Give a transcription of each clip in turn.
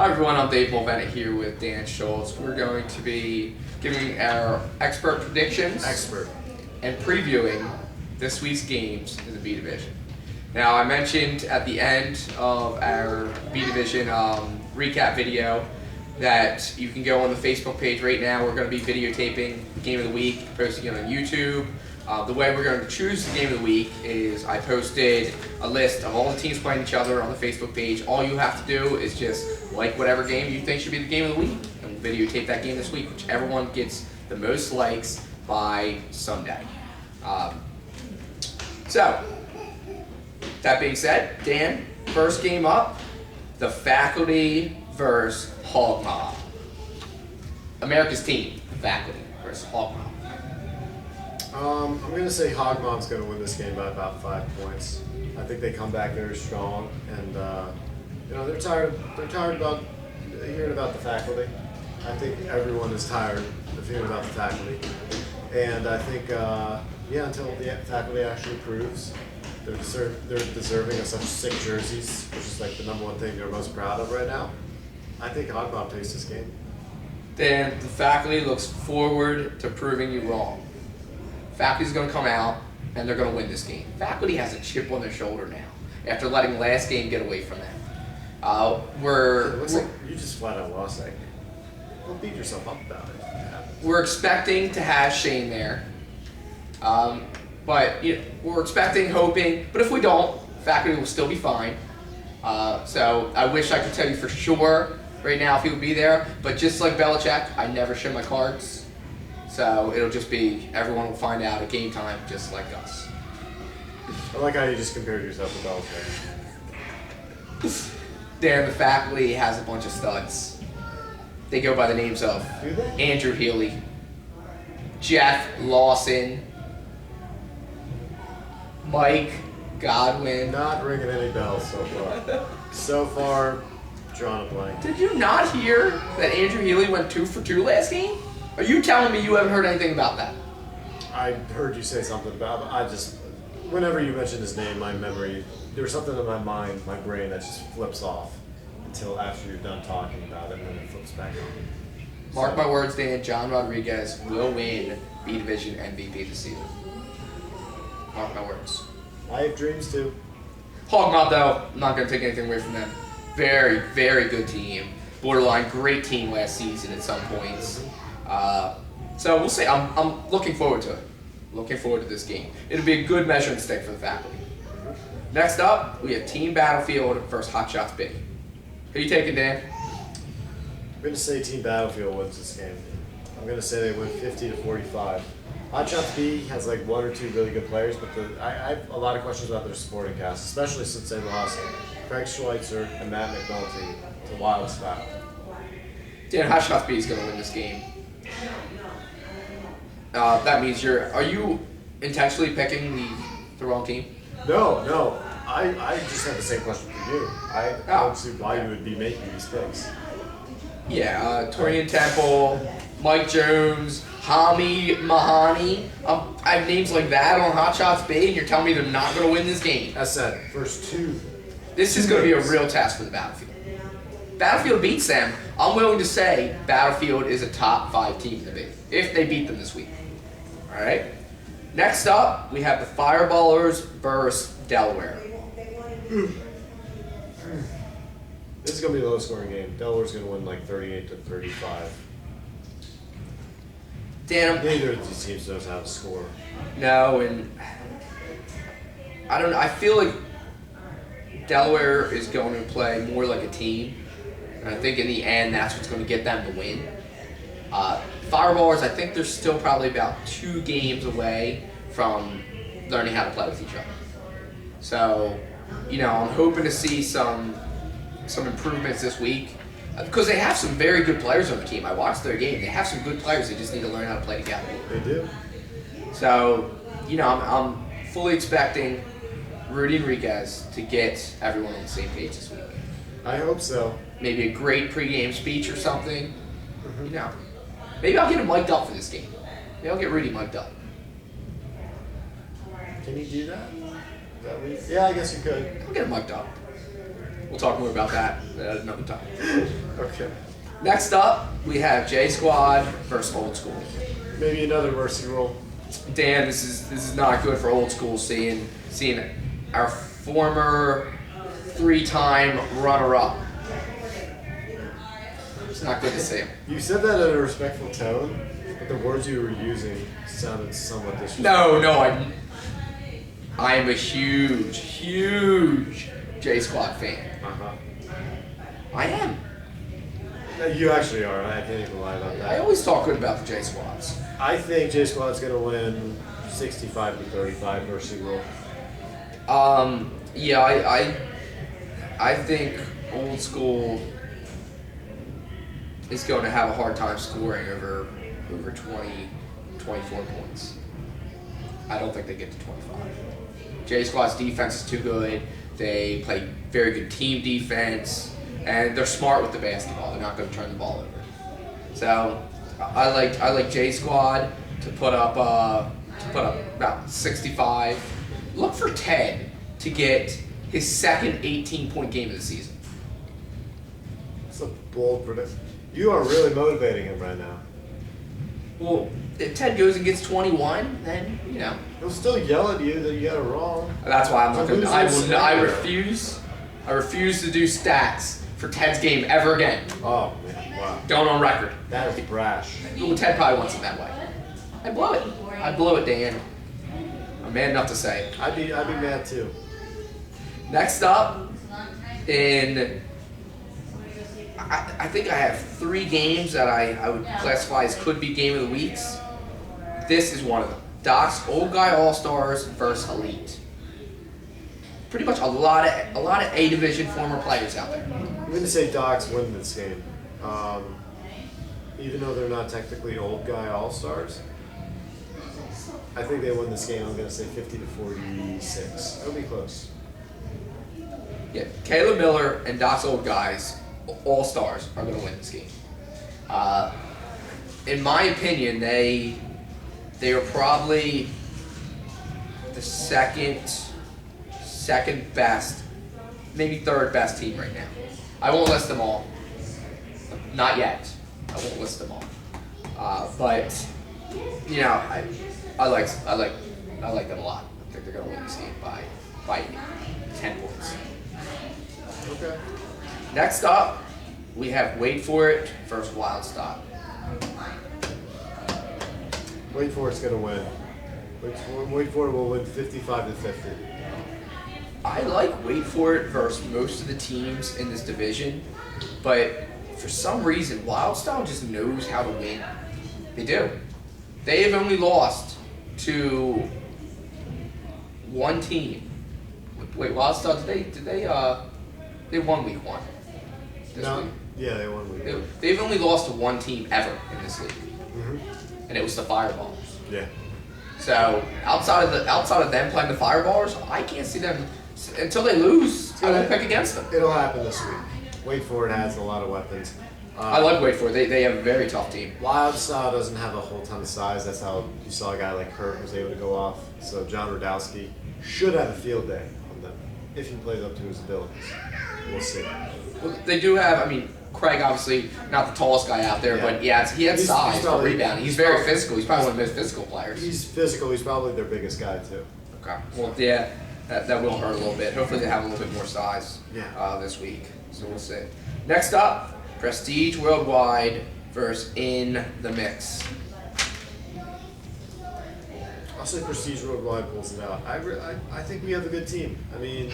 Hi everyone, I'm Dave Mulvaney here with Dan Schultz. We're going to be giving our expert predictions and previewing this week's games in the B Division. Now, I mentioned at the end of our B Division recap video that you can go on the Facebook page right now. We're going to be videotaping the game of the week, posting it on YouTube. The way we're going to choose the game of the week is I posted a list of all the teams playing each other on the Facebook page. All you have to do is just like whatever game you think should be the game of the week, and we'll videotape that game this week. Whichever one gets the most likes by Sunday. So, that being said, Dan, first game up, the Faculty versus Hog Mob. America's team, Faculty versus Hog Mob. I'm going to say Hog Mob's going to win this game by about 5 points. I think they come back very strong, and they're tired about hearing about the Faculty. I think everyone is tired of hearing about the Faculty, and I think until the Faculty actually proves they're deserving of such sick jerseys, which is like the #1 thing they're most proud of right now. I think Hog Mob takes this game. Dan, the Faculty looks forward to proving you wrong. Faculty's going to come out, and they're going to win this game. Faculty has a chip on their shoulder now, after letting last game get away from them. It looks like you just flat out lost that game. Don't beat yourself up about it. We're expecting to have Shane there. But we're expecting, hoping, but if we don't, Faculty will still be fine. So I wish I could tell you for sure right now if he would be there, but just like Belichick, I never show my cards. So it'll just be, everyone will find out at game time just like us. I like how you just compared yourself to Belichick. Dan, the Faculty has a bunch of studs. They go by the names of Andrew Healy, Jeff Lawson, Mike Godwin. Not ringing any bells so far. So far, drawn a blank. Did you not hear that Andrew Healy went 2 for 2 last game? Are you telling me you haven't heard anything about that? I heard you say something about it. Whenever you mention his name, my memory, there's something in my mind, my brain that just flips off until after you're done talking about it, and then it flips back on. Mark my words, Dan, John Rodriguez will win B Division MVP this season. Mark my words. I have dreams too. Hog Mob, though, I'm not going to take anything away from them. Very, very good team. Borderline great team last season at some points. So we'll see. I'm looking forward to it. Looking forward to this game. It'll be a good measuring stick for the Faculty. Next up, we have Team Battlefield versus HAC B. Who are you taking, Dan? I'm going to say Team Battlefield wins this game. I'm going to say they win 50-45. HAC B has like 1 or 2 really good players, but I have a lot of questions about their supporting cast, especially since they lost Craig Schweitzer and Matt McNulty to Wild Style. Dan, HAC B is going to win this game. That means are you intentionally picking the wrong team? No. I just had the same question for you. I don't see why you would be making these picks. Yeah, Torian Temple, Mike Jones, Hami Mahani. I have names like that on HAC B, and you're telling me they're not going to win this game. As said, first 2. This is going to be a real test for the Battlefield. Battlefield beats them. I'm willing to say Battlefield is a top 5 team in the B, if they beat them this week. All right. Next up, we have the Fireballers versus Delaware. This is going to be a low-scoring game. Delaware's going to win like 38-35. Dan, neither of these teams knows how to score. No, and I don't know. I feel like Delaware is going to play more like a team. And I think in the end, that's what's going to get them to win. Fireballers, I think they're still probably about 2 games away from learning how to play with each other. So, I'm hoping to see some improvements this week because they have some very good players on the team. I watched their game. They have some good players. They just need to learn how to play together. They do. So, I'm fully expecting Rudy Enriquez to get everyone on the same page this week. I hope so. Maybe a great pregame speech or something. Maybe I'll get him mic'd up for this game. Maybe I'll get Rudy mic'd up. Can you do that? Yeah, I guess you could. I'll get him mic'd up. We'll talk more about that at another time. Okay. Next up, we have J Squad versus Old School. Maybe another mercy rule. Dan, this is not good for Old School seeing our former 3-time runner-up. It's not good to see him. You said that in a respectful tone, but the words you were using sounded somewhat disrespectful. No, I am a huge J Squad fan. Uh-huh. I am. You actually are. I can't even lie about I that. always talk good about the J Squads. I think J Squad's going to win 65-35 mercy rule. Yeah, I think Old School is going to have a hard time scoring over 24 points. I don't think they get to 25. J Squad's defense is too good. They play very good team defense, and they're smart with the basketball. They're not going to turn the ball over. So I like J Squad to put up about 65. Look for Ted to get his second 18-point game of the season. That's a bold prediction. You are really motivating him right now. Well, if Ted goes and gets 21, then He'll still yell at you that you got it wrong. that's why I'm not going to. I scenario. refuse. I refuse to do stats for Ted's game ever again. Oh man, wow. Going on record. That is brash. Well, Ted probably wants it that way. I blow it. I blow it, Dan. I'm man enough to say it. I'd be mad too. Next up, I think I have 3 games that I would classify as could be game of the weeks. This is one of them. Doc's Old Guy All-Stars versus Elite. Pretty much a lot of A Division former players out there. I'm going to say Docs win this game. Even though they're not technically Old Guy All-Stars, I think they win this game. I'm going to say 50-46. It'll be close. Yeah, Caleb Miller and Doc's Old Guys, All-Stars, are going to win this game. In my opinion, they are probably the second best, maybe third best team right now. I won't list them all. Not yet. I won't list them all. But I like them a lot. I think they're going to win this game by 10 points. Okay. Next up, we have Wait For It versus Wild Stock. Wait for it's going to win. Wait for it will win 55-50. I like Wait For It versus most of the teams in this division, but for some reason, Wild Style just knows how to win. They do. They have only lost to one team. Wait, Wild Style, they won week 1. No. Week. Yeah, they won week 1. They've only lost to one team ever in this league, and it was the Fireballs. Yeah. So outside of them playing the Fireballs, I can't see them until they lose. I won't pick against them. It'll happen this week. Wait for it has a lot of weapons. I like Wait For It. They have a very tough team. Wild Style doesn't have a whole ton of size. That's how you saw a guy like Kurt was able to go off. So John Radowski should have a field day on them if he plays up to his abilities. We'll see. Well, they do have. Craig obviously not the tallest guy out there, but he has size for rebounding. He's very physical. He's probably one of the most physical players. He's physical. He's probably their biggest guy too. Okay. Well, yeah, that will hurt a little bit. Hopefully they have a little bit more size this week. So we'll see. Next up, Prestige Worldwide versus In the Mix. I'll say Prestige Worldwide pulls it out. I think we have a good team. The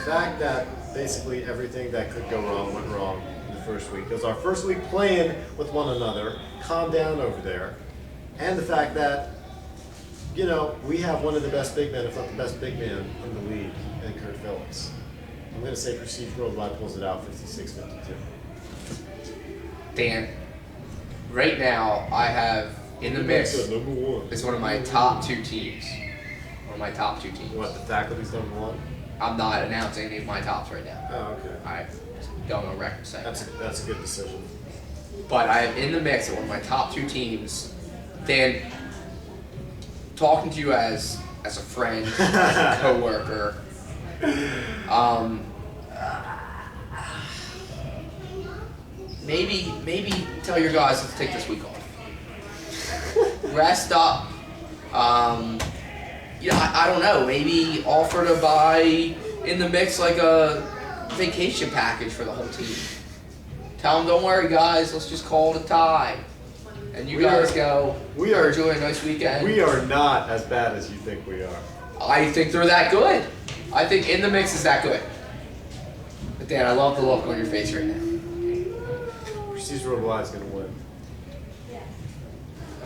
fact that basically everything that could go wrong went wrong in the first week. It was our first week playing with one another. Calm down over there. And the fact that, we have one of the best big men, if not the best big man in the league, and Kurt Phillips. I'm going to say Prestige Worldwide pulls it out 56-52. Dan, right now I have In the Mix. Number 1. It's one of my top 2 teams. One of my top 2 teams. What, the faculty's number 1? I'm not announcing any of my tops right now. Oh, okay. I don't know record saying That's a good decision. But I am In the Mix at one of my top 2 teams. Dan, talking to you as a friend, as a coworker, maybe tell your guys to take this week off. Rest up. I don't know. Maybe offer to buy in the mix like a vacation package for the whole team. Tell them, don't worry, guys. Let's just call it a tie. And you guys go. We are enjoy a nice weekend. We are not as bad as you think we are. I think they're that good. I think in the mix is that good. But Dan, I love the look on your face right now. Prestige Worldwide is going to win.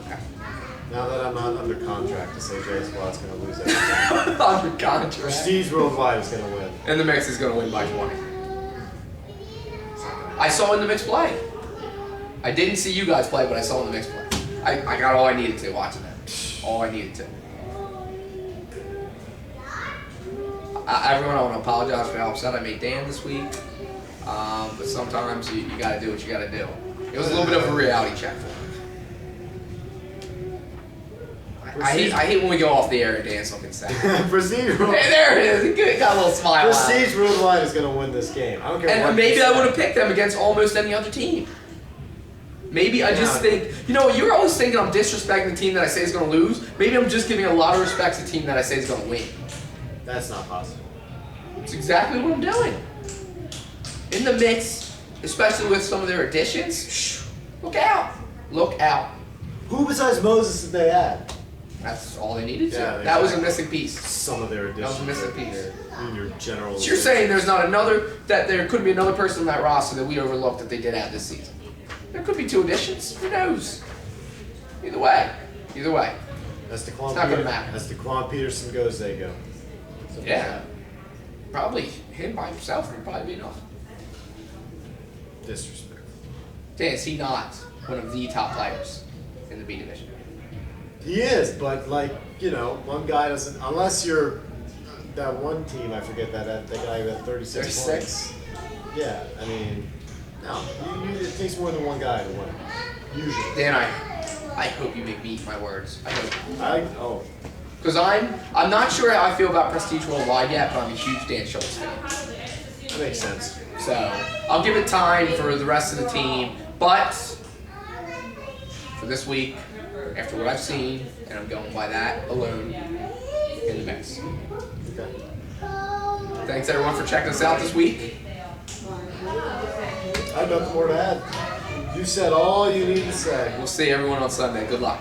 Okay. Now that I'm not under contract to say Jay Squad's going to lose everything. Under contract. Prestige Worldwide is going to win. In the mix is going to win by 20. I saw in the mix play. I didn't see you guys play, but I saw in the mix play. I got all I needed to watching that. All I needed to. Everyone, I want to apologize for how upset I made Dan this week. But sometimes you got to do what you got to do. It was a little bit of a reality check for him. I hate when we go off the air and Dan's looking sad. Prestige Worldwide. Hey, there it is. He got a little smile. Prestige Worldwide is going to win this game. I don't care what. And maybe I would have picked them against almost any other team. Maybe I just think, you're always thinking I'm disrespecting the team that I say is going to lose. Maybe I'm just giving a lot of respect to the team that I say is going to win. That's not possible. It's exactly what I'm doing. In the mix, especially with some of their additions, look out. Look out. Who besides Moses did they add? That's all they needed to. Yeah, that was a missing piece. Some of their additions. That was a missing piece. In your general. So you're saying there's not that there could be another person on that roster that we overlooked that they did add this season? There could be 2 additions. Who knows? Either way. As It's not going to matter. As DeQuan Peterson goes, they go. Something Yeah. like that. Probably him by himself would probably be enough. Disrespect. Dan, is he not one of the top players in the B division? He is, but one guy doesn't. Unless you're that one team, I forget that guy who had 36 points. Yeah, I mean, no, it takes more than one guy to win. Usually. Dan, I hope you make me eat my words. I hope. Because I'm not sure how I feel about Prestige Worldwide yet, but I'm a huge Dan Schultz fan. That makes sense. So I'll give it time for the rest of the team, but for this week, after what I've seen, and I'm going by that alone, in the mix. Okay. Thanks everyone for checking us out this week. I have nothing more to add. You said all you need to say. We'll see everyone on Sunday. Good luck.